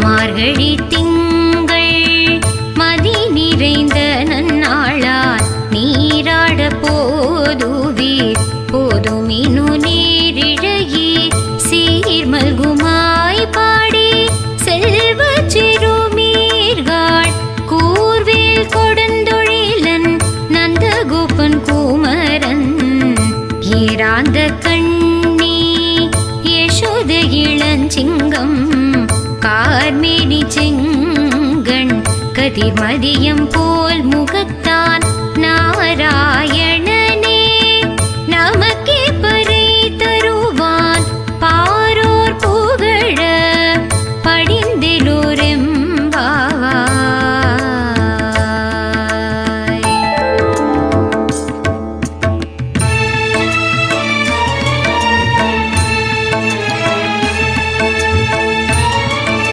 மார்கழி திங்கள் மதி நிறைந்த நன்னாளால் நீராட போதுவீர் போதுமினு நீரிழகி சீர்மல்குமாய் பாடி செல்வ சிறுமீர்காள் கூர்வேல் கொடுந்தொழிலன் நந்தகோபன் குமரன் ஏராந்த கண்ணி யசோத இளஞ்சிங்கம் கார்மேனி செங்கண் கதிர்மதியம் போல் முகத்தான் நாராயண